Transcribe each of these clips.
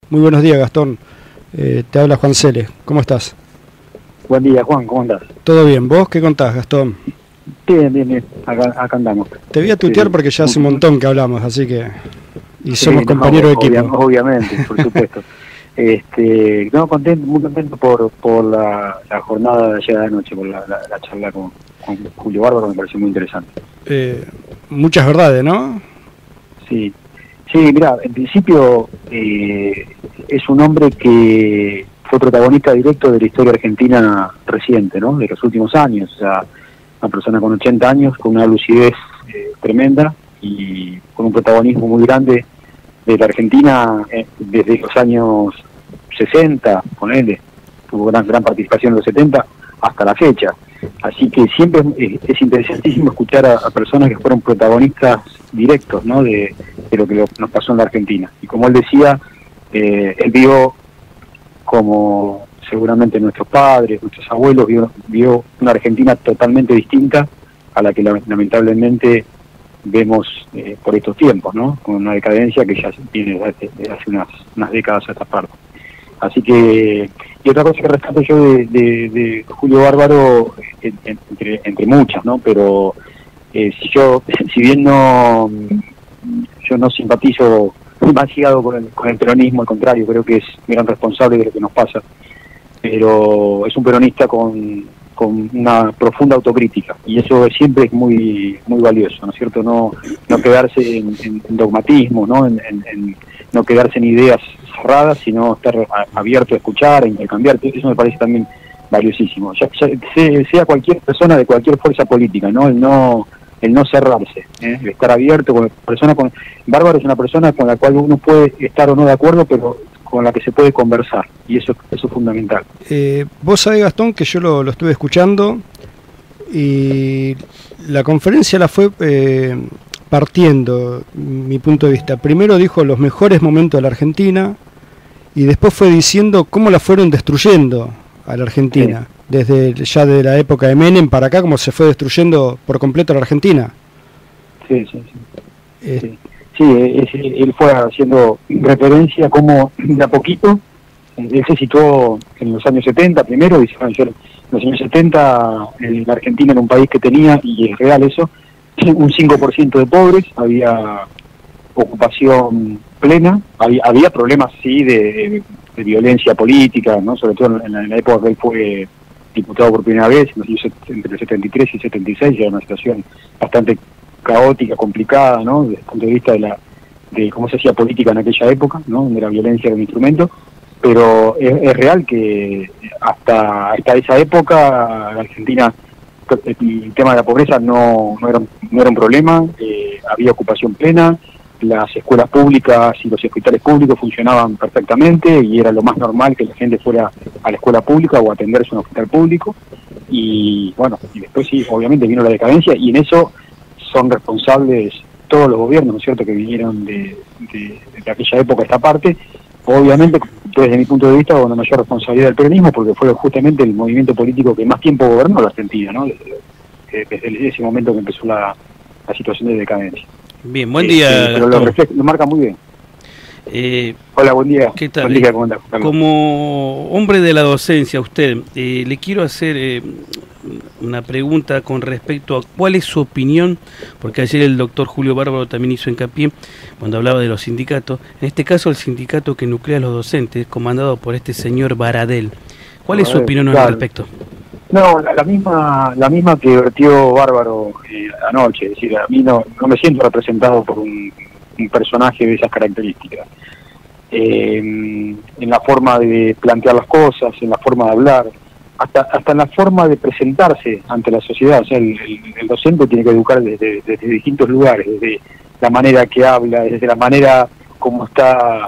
Muy buenos días, Gastón. Te habla Juan Celes. ¿Cómo estás? Buen día, Juan. ¿Cómo andás? ¿Todo bien? ¿Vos qué contás, Gastón? Bien, bien, bien. Acá andamos. Te voy a tutear porque ya hace un montón que hablamos, así que... Y somos compañeros de equipo. Obviamente, por supuesto. No, contento, muy contento por la jornada de ayer de la noche, por la charla con Julio Bárbaro, me pareció muy interesante. Muchas verdades, ¿no? Sí, mira, en principio es un hombre que fue protagonista directo de la historia argentina reciente, ¿no? De los últimos años, o sea, una persona con 80 años, con una lucidez tremenda y con un protagonismo muy grande de la Argentina desde los años 60, ponele, tuvo gran participación en los 70 hasta la fecha. Así que siempre es interesantísimo escuchar a personas que fueron protagonistas directos, ¿no? de lo que nos pasó en la Argentina. Y como él decía, él vio como seguramente nuestros padres, nuestros abuelos, vio una Argentina totalmente distinta a la que lamentablemente vemos por estos tiempos, ¿no? Con una decadencia que ya viene desde hace unas décadas a esta parte. Así que, y otra cosa que rescato yo de Julio Bárbaro, entre muchas, ¿no? Pero si bien yo no simpatizo demasiado con el peronismo, al contrario, creo que es gran responsable de lo que nos pasa, pero es un peronista con una profunda autocrítica, y eso siempre es muy valioso, ¿no es cierto? No quedarse en dogmatismo, ¿no? No quedarse en ideas cerradas, sino estar abierto a escuchar, a intercambiar. Eso me parece también valiosísimo, sea cualquier persona de cualquier fuerza política, ¿no? El no cerrarse, el estar abierto. Bárbaro es una persona con la cual uno puede estar o no de acuerdo, pero con la que se puede conversar, y eso es fundamental. Vos sabés, Gastón, que yo lo estuve escuchando y la conferencia la fue partiendo, mi punto de vista. Primero dijo los mejores momentos de la Argentina y después fue diciendo cómo la fueron destruyendo a la Argentina, desde la época de Menem para acá, cómo se fue destruyendo por completo la Argentina. Sí. Él fue haciendo referencia como de a poquito, él se situó en los años 70 primero, dice, bueno, en los años 70 la Argentina era un país que tenía, y es real eso, un 5% de pobres, había ocupación plena, había problemas sí de violencia política, ¿no? Sobre todo en la época que él fue diputado por primera vez, entre el 73 y 76, era una situación bastante caótica, complicada, ¿no? Desde el punto de vista de cómo se hacía política en aquella época, ¿no? Donde la violencia era un instrumento, pero es real que hasta esa época la Argentina, el tema de la pobreza no era un problema, había ocupación plena, las escuelas públicas y los hospitales públicos funcionaban perfectamente, y era lo más normal que la gente fuera a la escuela pública o a atenderse a un hospital público. Y bueno, y después sí, obviamente vino la decadencia, y en eso son responsables todos los gobiernos, ¿no es cierto?, que vinieron de aquella época a esta parte. Obviamente, desde mi punto de vista, con la mayor responsabilidad del peronismo, porque fue justamente el movimiento político que más tiempo gobernó la Argentina, ¿no? Desde ese momento que empezó la situación de decadencia. Bien, buen día. Pero lo marca muy bien. Hola, buen día. ¿Qué tal? Buen día, ¿cómo andás? Como hombre de la docencia, usted, le quiero hacer una pregunta con respecto a cuál es su opinión, porque ayer el doctor Julio Bárbaro también hizo hincapié cuando hablaba de los sindicatos, en este caso el sindicato que nuclea a los docentes, comandado por este señor Baradel. ¿Cuál es su opinión al respecto? No, la misma que vertió Bárbaro anoche, es decir, a mí no me siento representado por un personaje de esas características. En la forma de plantear las cosas, en la forma de hablar, hasta en la forma de presentarse ante la sociedad. O sea, el docente tiene que educar desde distintos lugares, desde la manera que habla, desde la manera como está,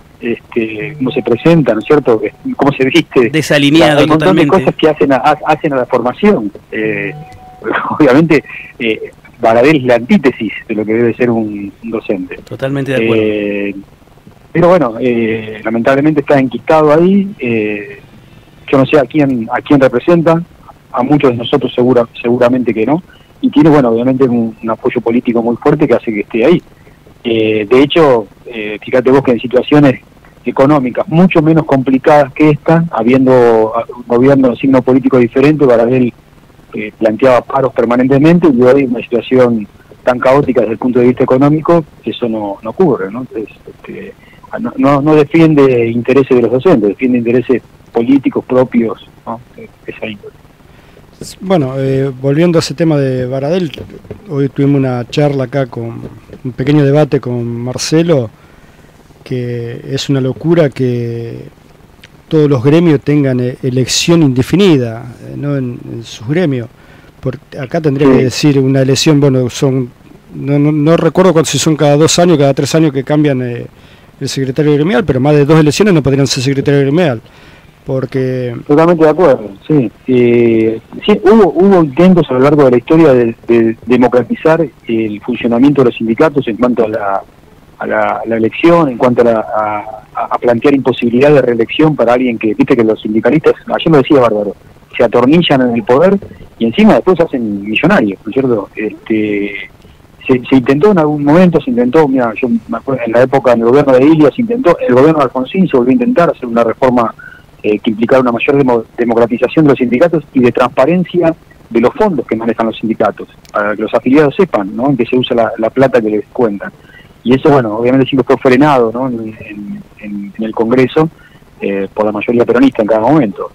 cómo se presenta, ¿no es cierto?, cómo se viste. Desalineado. Hay un montón totalmente. de cosas que hacen a la formación. Obviamente, Baradel es la antítesis de lo que debe ser un docente. Totalmente de acuerdo. Pero bueno, lamentablemente está enquistado ahí. Yo no sé a quién representa, a muchos de nosotros seguramente que no, y tiene, bueno, obviamente un apoyo político muy fuerte que hace que esté ahí. De hecho, fíjate vos que en situaciones económicas mucho menos complicadas que esta, habiendo un gobierno de signo político diferente. Baradel planteaba paros permanentemente, y hoy una situación tan caótica desde el punto de vista económico, eso no ocurre, ¿no? Entonces, no defiende intereses de los docentes, defiende intereses políticos propios, ¿no? Esa índole. Bueno, volviendo a ese tema de Baradel, hoy tuvimos una charla acá, con un pequeño debate con Marcelo, que es una locura que todos los gremios tengan elección indefinida, ¿no? en sus gremios. Porque acá tendría que decir una elección, bueno, no recuerdo si son cada 2 años, cada 3 años que cambian el secretario gremial, pero más de 2 elecciones no podrían ser secretario gremial. Porque... Totalmente de acuerdo, sí. Sí, hubo intentos a lo largo de la historia de democratizar el funcionamiento de los sindicatos en cuanto a la elección, en cuanto a plantear imposibilidad de reelección para alguien que, viste que los sindicalistas, ayer lo decía Bárbaro, se atornillan en el poder y encima después se hacen millonarios, ¿no es cierto? Se intentó en algún momento, mira, yo me acuerdo en la época del gobierno de Ilia, el gobierno de Alfonsín se volvió a intentar hacer una reforma que implicara una mayor democratización de los sindicatos y de transparencia de los fondos que manejan los sindicatos, para que los afiliados sepan, ¿no?, en qué se usa la plata que les cuentan. Y eso, bueno, obviamente siempre fue frenado, ¿no?, en el Congreso por la mayoría peronista en cada momento.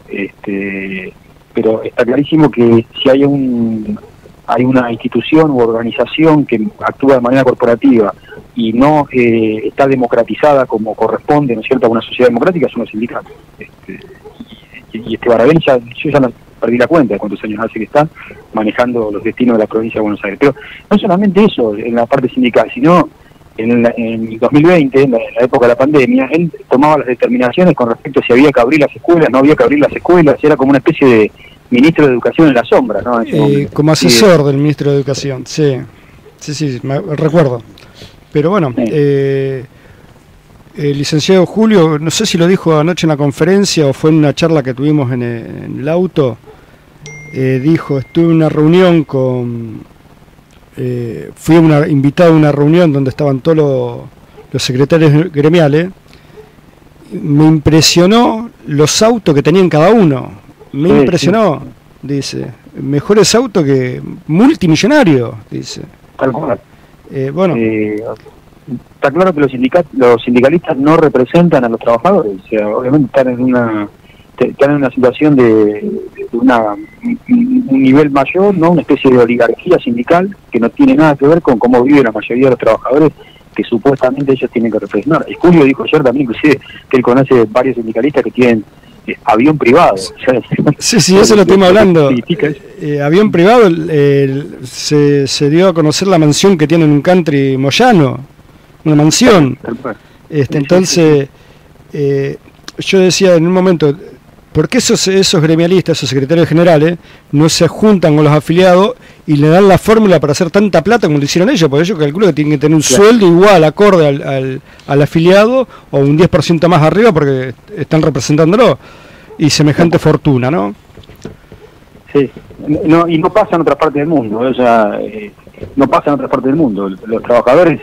Pero está clarísimo que si hay una institución u organización que actúa de manera corporativa y no está democratizada como corresponde, ¿no es cierto?, a una sociedad democrática, son los sindicatos. Y Baradel, yo ya no perdí la cuenta de cuántos años hace que está manejando los destinos de la provincia de Buenos Aires. Pero no solamente eso en la parte sindical, sino en el 2020, en la época de la pandemia, él tomaba las determinaciones con respecto a si había que abrir las escuelas, no había que abrir las escuelas. Era como una especie de ministro de Educación en la sombra, ¿no? Como asesor del ministro de Educación, sí, me recuerdo. Pero bueno, el licenciado Julio, no sé si lo dijo anoche en la conferencia o fue en una charla que tuvimos en el auto, dijo, estuve en una reunión fui invitado a una reunión donde estaban todos los secretarios gremiales. Me impresionó los autos que tenían cada uno. Me impresionó, dice. Mejores autos que multimillonarios, dice. Tal cual. Bueno. Está claro que los sindicalistas no representan a los trabajadores. O sea, obviamente están en una situación de un nivel mayor, ¿no?, una especie de oligarquía sindical que no tiene nada que ver con cómo vive la mayoría de los trabajadores que supuestamente ellos tienen que representar. Y Julio dijo ayer también, inclusive, que él conoce varios sindicalistas que tienen avión privado. Sí, eso lo estamos hablando. Avión privado, se dio a conocer la mansión que tiene en un country Moyano, una mansión. Entonces, yo decía en un momento, ¿por qué esos gremialistas, esos secretarios generales, no se juntan con los afiliados y le dan la fórmula para hacer tanta plata como lo hicieron ellos? Porque yo calculo que tienen que tener un sueldo igual, acorde al afiliado, o un 10% más arriba porque están representándolo, y semejante fortuna, ¿no? Sí, y no pasa en otras partes del mundo, o sea, no pasa en otras partes del mundo. Los trabajadores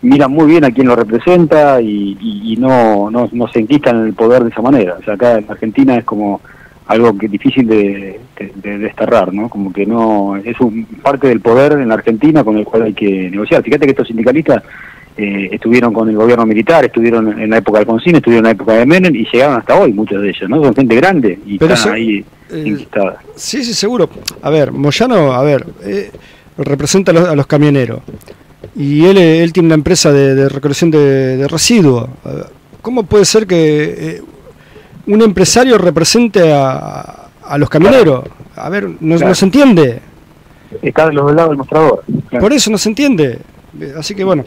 miran muy bien a quién lo representa y no se enquistan en el poder de esa manera. O sea, acá en Argentina es como algo que es difícil de desterrar, ¿no? Como que no es parte del poder en la Argentina con el cual hay que negociar. Fíjate que estos sindicalistas estuvieron con el gobierno militar, estuvieron en la época de Alfonsín, estuvieron en la época de Menem y llegaron hasta hoy muchos de ellos, ¿no? Son gente grande y pero están ahí enquistadas. Sí, seguro. A ver, Moyano, representa a los camioneros. Y él tiene una empresa de recolección de residuos. ¿Cómo puede ser que un empresario represente a los camioneros? A ver, no se entiende. Está de los dos lados del mostrador. Claro. Por eso no se entiende. Así que bueno,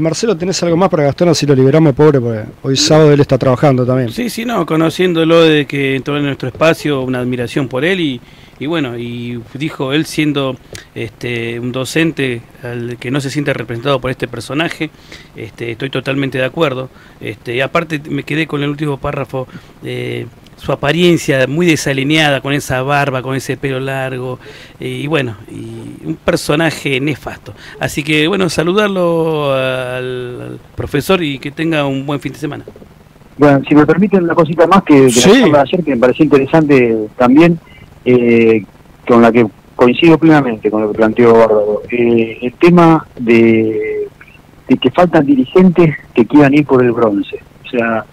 Marcelo, ¿tenés algo más para Gastón? Así lo liberamos, pobre, porque hoy sábado él está trabajando también. Sí, conociéndolo de que entró en nuestro espacio, una admiración por él y bueno, y dijo él siendo un docente al que no se siente representado por este personaje, estoy totalmente de acuerdo. Y aparte me quedé con el último párrafo, su apariencia muy desalineada, con esa barba, con ese pelo largo, y bueno, y un personaje nefasto. Así que bueno, saludarlo al profesor y que tenga un buen fin de semana. Bueno, si me permiten una cosita más que Sí. la charla de ayer, que me pareció interesante también, con la que coincido plenamente con lo que planteó Bárbaro. El tema de que faltan dirigentes que quieran ir por el bronce. O sea,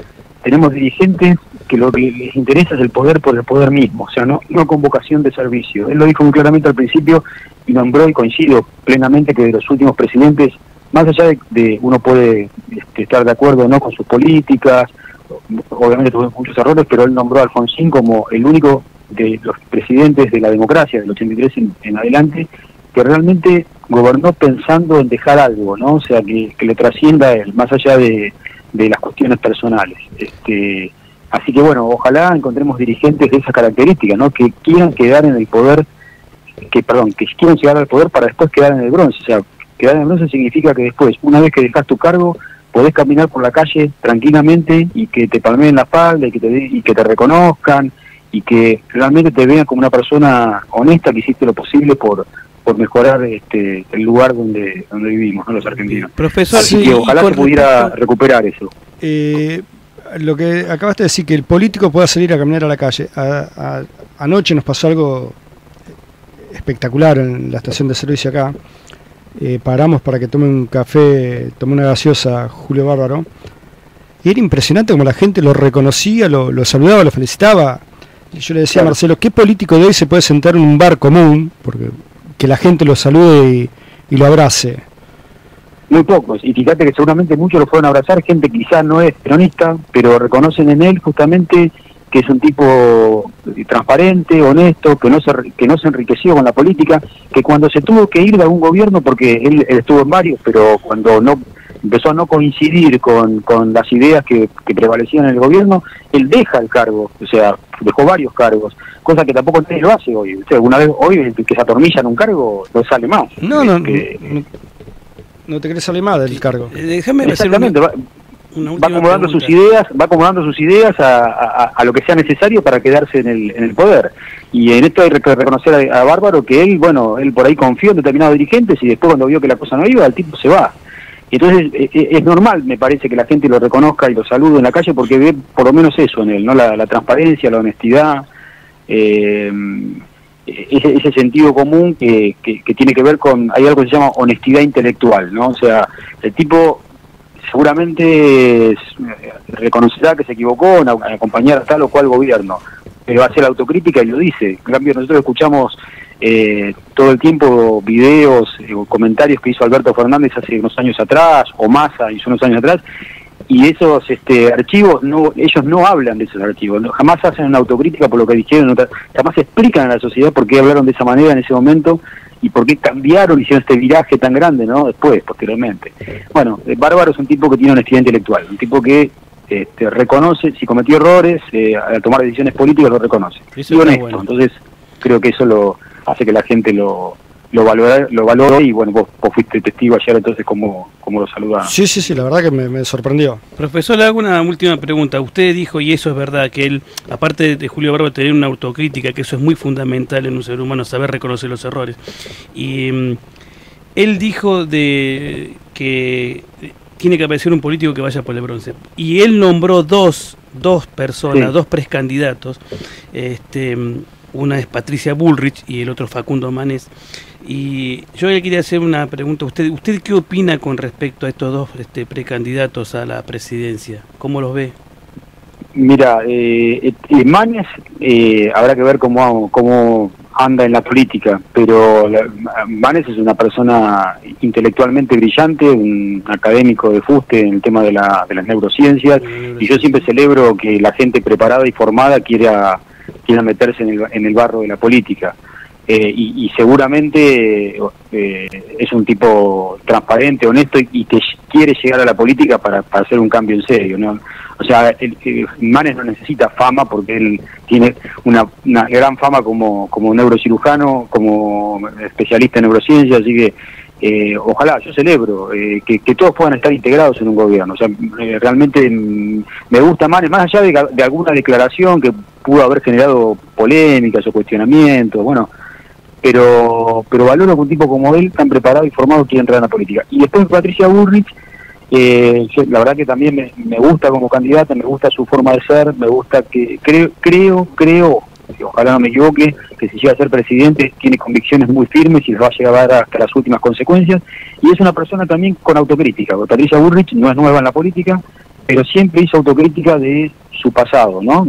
tenemos dirigentes que lo que les interesa es el poder por el poder mismo, o sea, no con vocación de servicio. Él lo dijo muy claramente al principio y nombró, y coincido plenamente, que de los últimos presidentes, más allá de uno puede estar de acuerdo o no con sus políticas, obviamente tuvo muchos errores, pero él nombró a Alfonsín como el único de los presidentes de la democracia, del 83 en adelante, que realmente gobernó pensando en dejar algo, ¿no? O sea, que le trascienda a él, más allá de las cuestiones personales. Así que bueno, ojalá encontremos dirigentes de esas características, ¿no? Que quieran quedar en el poder, que quieran llegar al poder para después quedar en el bronce. O sea, quedar en el bronce significa que después, una vez que dejas tu cargo, podés caminar por la calle tranquilamente y que te palmeen la espalda y que te reconozcan y que realmente te vean como una persona honesta que hiciste lo posible por mejorar el lugar donde vivimos, ¿no? Los argentinos. Profesor, así que ojalá se pudiera recuperar eso. Lo que acabaste de decir, que el político pueda salir a caminar a la calle. Anoche nos pasó algo espectacular en la estación de servicio acá. Paramos para que tome un café, tome una gaseosa Julio Bárbaro, y era impresionante como la gente lo reconocía, lo saludaba, lo felicitaba. Y yo le decía a Marcelo, ¿qué político de hoy se puede sentar en un bar común, porque que la gente lo salude y lo abrace? Muy pocos, y fíjate que seguramente muchos lo fueron a abrazar, gente que quizás no es peronista, pero reconocen en él justamente que es un tipo transparente, honesto, que no se enriqueció con la política, que cuando se tuvo que ir de algún gobierno, porque él estuvo en varios, pero cuando empezó a no coincidir con las ideas que prevalecían en el gobierno, él deja el cargo, o sea, dejó varios cargos, cosa que tampoco nadie lo hace hoy. O sea, alguna vez hoy el que se atornilla en un cargo no sale más. No te querés salir más del cargo. Déjame exactamente, va acomodando sus ideas a lo que sea necesario para quedarse en el poder. Y en esto hay que reconocer a Bárbaro que él por ahí confió en determinados dirigentes y después cuando vio que la cosa no iba, el tipo se va. Entonces es normal, me parece, que la gente lo reconozca y lo salude en la calle porque ve por lo menos eso en él, ¿no? La transparencia, la honestidad, ese sentido común que tiene que ver con, hay algo que se llama honestidad intelectual, ¿no? O sea, el tipo seguramente reconocerá que se equivocó en acompañar a tal o cual gobierno, pero hace la autocrítica y lo dice. En cambio, nosotros escuchamos todo el tiempo videos o comentarios que hizo Alberto Fernández hace unos años atrás, o Massa hizo unos años atrás, y esos archivos, ellos no hablan de esos archivos, jamás hacen una autocrítica por lo que dijeron, jamás explican a la sociedad por qué hablaron de esa manera en ese momento y por qué cambiaron, hicieron este viraje tan grande, ¿no? Después, posteriormente. Bueno, Bárbaro es un tipo que tiene honestidad intelectual, un tipo que reconoce, si cometió errores, al tomar decisiones políticas lo reconoce. Eso y honesto, bueno. Entonces creo que eso lo hace que la gente lo valore, y bueno, vos fuiste testigo ayer, entonces cómo lo saludaron. Sí, la verdad que me sorprendió. Profesor, le hago una última pregunta. Usted dijo, y eso es verdad, que él, aparte de Julio Bárbaro, tener una autocrítica, que eso es muy fundamental en un ser humano, saber reconocer los errores. Y él dijo que tiene que aparecer un político que vaya por el bronce. Y él nombró dos personas, Sí. dos precandidatos. Una es Patricia Bullrich y el otro Facundo Manés. Y yo le quería hacer una pregunta a usted. ¿Usted qué opina con respecto a estos dos precandidatos a la presidencia? ¿Cómo los ve? Mira, Manés habrá que ver cómo anda en la política, pero Manés es una persona intelectualmente brillante, un académico de fuste en el tema de las neurociencias, y yo siempre celebro que la gente preparada y formada quiera meterse en el barro de la política. Y seguramente es un tipo transparente, honesto y que quiere llegar a la política para hacer un cambio en serio, ¿no? O sea, Manés no necesita fama porque él tiene una gran fama como neurocirujano, como especialista en neurociencia, así que ojalá, yo celebro que todos puedan estar integrados en un gobierno. O sea, realmente me gusta Manés, más allá de alguna declaración que pudo haber generado polémicas o cuestionamientos, bueno, pero valoro que un tipo como él, tan preparado y formado, quiera entrar en la política. Y después Patricia Bullrich La verdad que también me gusta como candidata, me gusta su forma de ser, me gusta que creo, ojalá no me equivoque, que si llega a ser presidente tiene convicciones muy firmes y las va a llegar a dar hasta las últimas consecuencias, y es una persona también con autocrítica. Patricia Bullrich no es nueva en la política, pero siempre hizo autocrítica de su pasado, ¿no?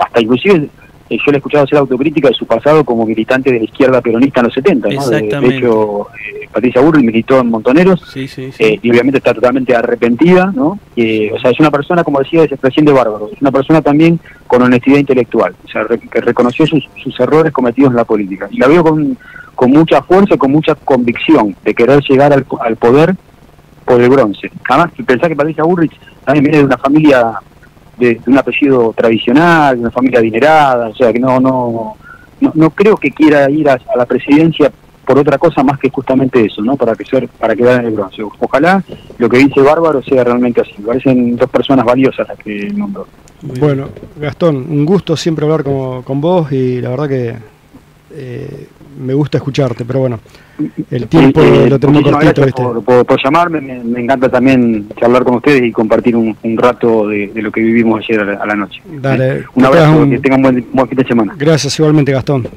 Hasta inclusive yo le he escuchado hacer autocrítica de su pasado como militante de la izquierda peronista en los 70, ¿no? De hecho, Patricia Bullrich militó en Montoneros, y obviamente está totalmente arrepentida, ¿no? O sea, es una persona, como decía el presidente Bárbaro, es una persona también con honestidad intelectual, o sea, que reconoció sus errores cometidos en la política. Y la veo con mucha fuerza, con mucha convicción de querer llegar al poder por el bronce. Además, pensar que Patricia Bullrich también viene de una familia de un apellido tradicional, de una familia adinerada, o sea que no creo que quiera ir a la presidencia por otra cosa más que justamente eso, ¿no? Para quedar en el bronce. Ojalá lo que dice Bárbaro sea realmente así. Me parecen dos personas valiosas las que nombró. Bueno, Gastón, un gusto siempre hablar con vos, y la verdad que me gusta escucharte, pero bueno, el tiempo lo tenemos cortito. Gracias por llamarme, me encanta también charlar con ustedes y compartir un rato de lo que vivimos ayer a la noche. Dale, un abrazo, que tengan buen fin de semana. Gracias, igualmente, Gastón.